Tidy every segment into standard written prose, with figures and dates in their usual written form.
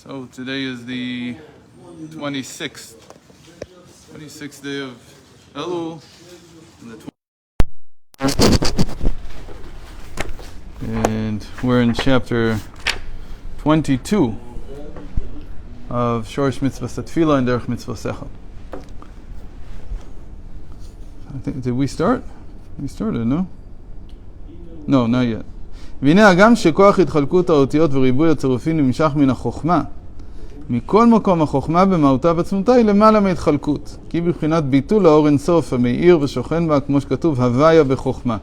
So today is the 26th day of Elul, and we're in chapter 22 of Shorish Mitzvah Tefillah and Derech Mitzvah Sechel. I think, did we start? We started, no? No, not yet. והנה הגם שכוח התחלקות האותיות וריבוי הצירופים נמשך מן החוכמה, מכל מקום החוכמה במהותה ועצמותה היא למעלה מהתחלקות, כי בבחינת ביטול האור אינסוף המאיר ושוכן בה, כמו שכתוב, הוויה בחוכמה.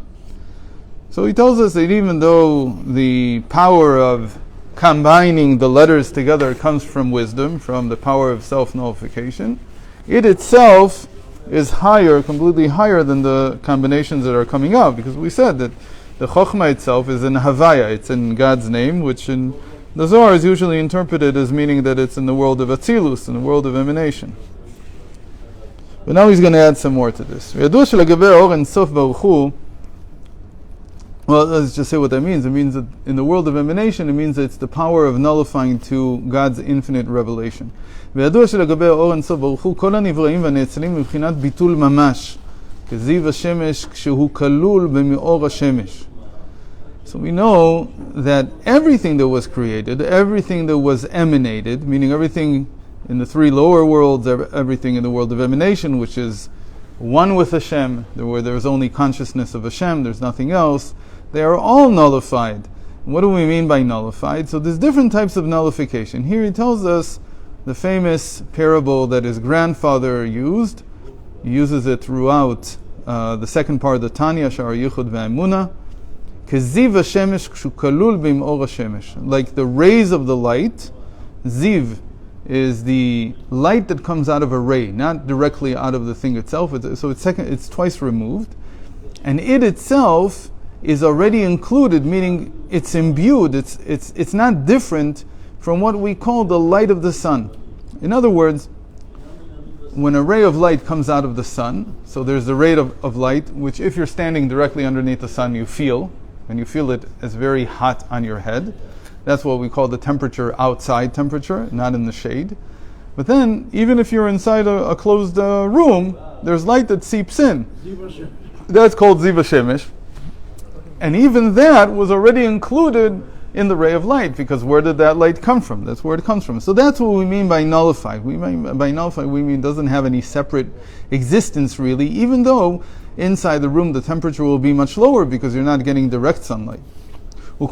So he tells us that even though the power of combining the letters together comes from wisdom, from the power of self-nullification, it itself is higher, completely higher than the combinations that are coming out, because we said that the Chokhmah itself is in Havaya, it's in God's name, which in the Zohar is usually interpreted as meaning that it's in the world of Atzilus, in the world of emanation. But now he's going to add some more to this. Well, let's just say what that means. It means that in the world of emanation, it means that it's the power of nullifying to God's infinite revelation. וידוע שלגבי האור אינסוף ברוך הוא, כל הנבראים והנאצלים מבחינת ביטול ממש, כזיו השמש כשהוא כלול במאור השמש. So we know that everything that was created, everything that was emanated, meaning everything in the three lower worlds, everything in the world of emanation, which is one with Hashem, where there's only consciousness of Hashem, there's nothing else, they are all nullified. What do we mean by nullified? So there's different types of nullification. Here he tells us the famous parable that his grandfather used. He uses it throughout the second part of the Tanya, Sha'ar Yichud Ve'emunah. Keziv HaShemesh Kshukalul B'im'or HaShemesh. Like the rays of the light, Ziv is the light that comes out of a ray, not directly out of the thing itself. It's twice removed. And it itself is already included, meaning it's imbued, it's not different from what we call the light of the sun. In other words, when a ray of light comes out of the sun, so there's the ray of light, which if you're standing directly underneath the sun, you feel, and you feel it as very hot on your head. That's what we call the temperature, outside temperature, not in the shade. But then, even if you're inside a closed room, there's light that seeps in. That's called Ziv HaShemesh. And even that was already included in the ray of light, because where did that light come from? That's where it comes from. So that's what we mean by nullified. We mean it doesn't have any separate existence really, even though inside the room the temperature will be much lower because you're not getting direct sunlight. And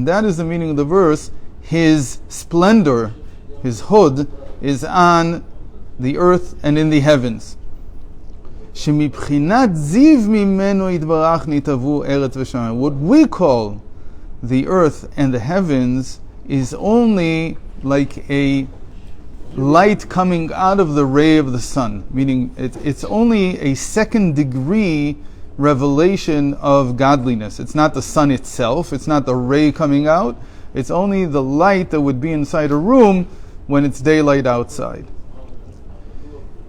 that is the meaning of the verse. His splendor, his hod, is on the earth and in the heavens. What we call the earth and the heavens is only like a light coming out of the ray of the sun, meaning it's only a second degree revelation of godliness. It's not the sun itself, it's not the ray coming out, it's only the light that would be inside a room when it's daylight outside.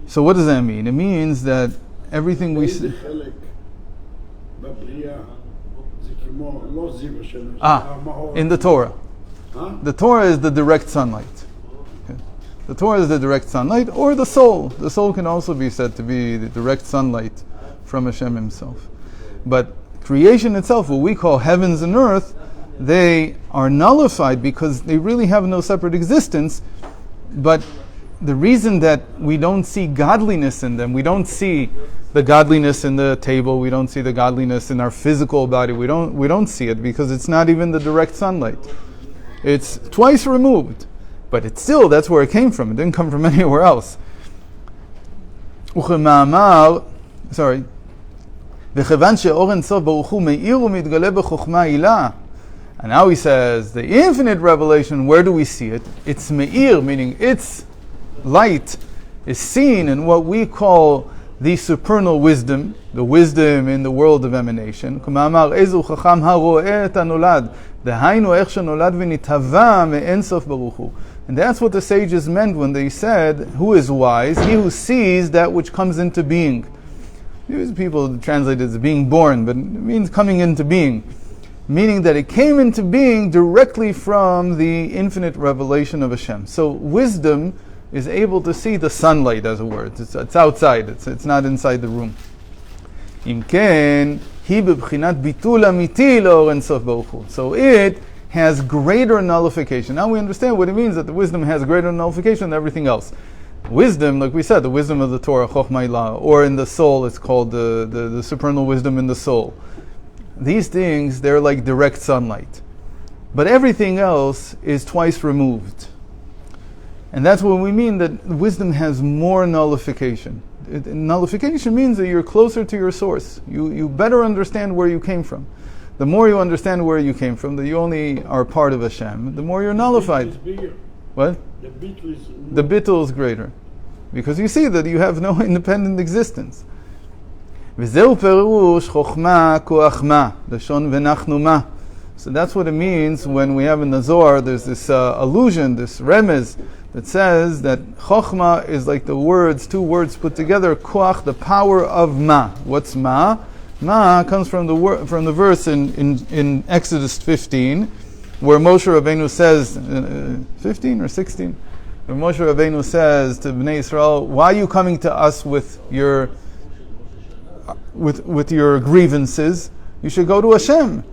So what does that mean? It means that everything we see. In the Torah. The Torah is the direct sunlight. Okay. The Torah is the direct sunlight, or the soul. The soul can also be said to be the direct sunlight from Hashem himself. But creation itself, what we call heavens and earth, they are nullified because they really have no separate existence. But the reason that we don't see godliness in them, we don't see the godliness in the table, we don't see the godliness in our physical body, we don't see it because it's not even the direct sunlight. It's twice removed, but it's still, that's where it came from. It didn't come from anywhere else. Sorry. And now he says, the infinite revelation, where do we see it? It's me'ir, meaning its light is seen in what we call the supernal wisdom, the wisdom in the world of emanation. And that's what the sages meant when they said, who is wise? He who sees that which comes into being. These people translate it as being born, but it means coming into being. meaning that it came into being directly from the infinite revelation of Hashem. So wisdom is able to see the sunlight, as it were. It's outside, it's not inside the room. So it has greater nullification. Now we understand what it means that the wisdom has greater nullification than everything else. Wisdom, like we said, the wisdom of the Torah, Chochmah Ilah, or in the soul, it's called the supernal wisdom in the soul. These things, they're like direct sunlight. But everything else is twice removed. And that's what we mean that wisdom has more nullification. Nullification means that you're closer to your source. You better understand where you came from. The more you understand where you came from, that you only are part of Hashem, the more you're nullified. The bittul is bigger. What? The bittul is greater. Because you see that you have no independent existence. וזהו פירוש חוכמה כוח מה, לשון ואנחנו מה. So that's what it means when we have in the Zohar, there's this allusion, this remez, that says that chokhmah is like the words, two words put together, koach, the power of ma. What's ma? Ma comes from the verse in Exodus 15, where Moshe Rabbeinu says, 15 or 16, where Moshe Rabbeinu says to Bnei Israel, why are you coming to us with your grievances? You should go to Hashem.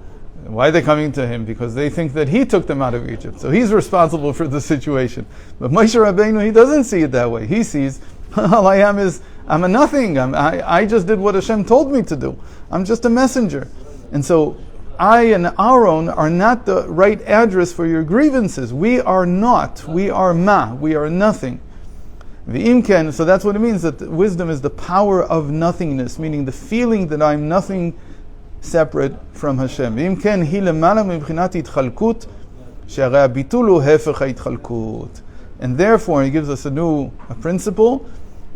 Why are they coming to him? Because they think that he took them out of Egypt. So he's responsible for the situation. But Moshe Rabbeinu, he doesn't see it that way. He sees, all I am is, I'm a nothing. I just did what Hashem told me to do. I'm just a messenger. And so I and Aaron are not the right address for your grievances. We are not. We are ma. We are nothing. V'imken, so that's what it means, that wisdom is the power of nothingness, meaning the feeling that I'm nothing separate from Hashem. V'imken hi lemala mibchinat itchalkut, she'arei habitul hu hefech ha'itchalkut. And therefore, he gives us a principle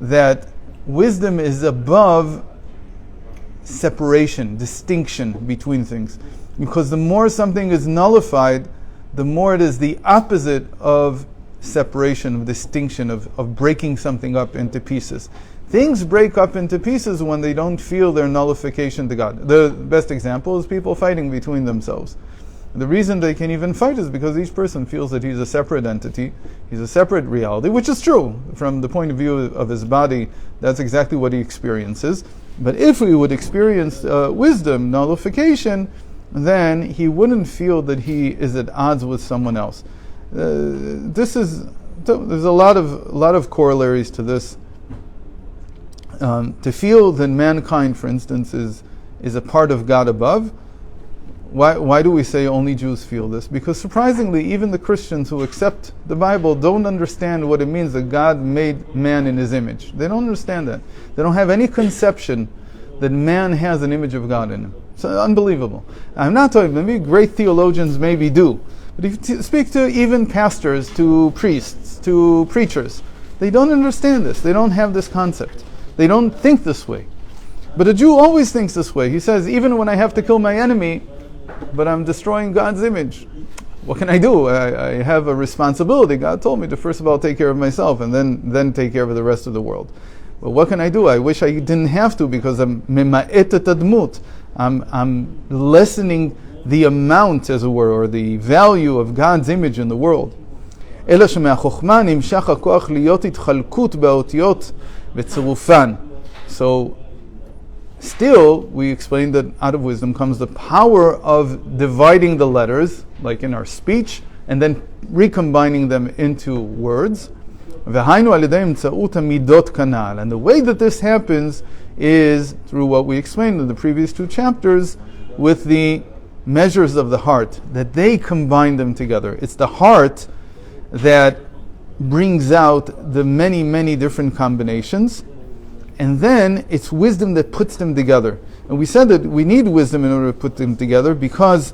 that wisdom is above separation, distinction between things. Because the more something is nullified, the more it is the opposite of separation, of distinction, of breaking something up into pieces. Things break up into pieces when they don't feel their nullification to God. The best example is people fighting between themselves. The reason they can even fight is because each person feels that he's a separate entity, he's a separate reality, which is true. From the point of view of his body, that's exactly what he experiences. But if we would experience wisdom, nullification, then he wouldn't feel that he is at odds with someone else. There's a lot of corollaries to this. To feel that mankind, for instance, is a part of God above. Why do we say only Jews feel this? Because surprisingly, even the Christians who accept the Bible don't understand what it means that God made man in his image. They don't understand that. They don't have any conception that man has an image of God in him. It's unbelievable. I'm not talking, maybe great theologians maybe do. But if you speak to even pastors, to priests, to preachers, they don't understand this. They don't have this concept. They don't think this way. But a Jew always thinks this way. He says, even when I have to kill my enemy, but I'm destroying God's image, what can I do? I have a responsibility. God told me to first of all take care of myself and then take care of the rest of the world. But what can I do? I wish I didn't have to, because I'm lessening the amount, as it were, or the value of God's image in the world. So, still, we explained that out of wisdom comes the power of dividing the letters, like in our speech, and then recombining them into words. And the way that this happens is through what we explained in the previous two chapters with the measures of the heart, that they combine them together. It's the heart that brings out the many, many different combinations, and then it's wisdom that puts them together. And we said that we need wisdom in order to put them together, because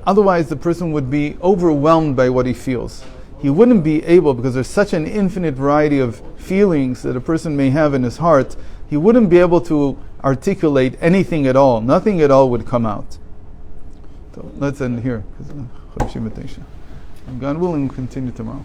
otherwise the person would be overwhelmed by what he feels. He wouldn't be able, because there's such an infinite variety of feelings that a person may have in his heart, he wouldn't be able to articulate anything at all. Nothing at all would come out. So let's end here. God willing, we'll continue tomorrow.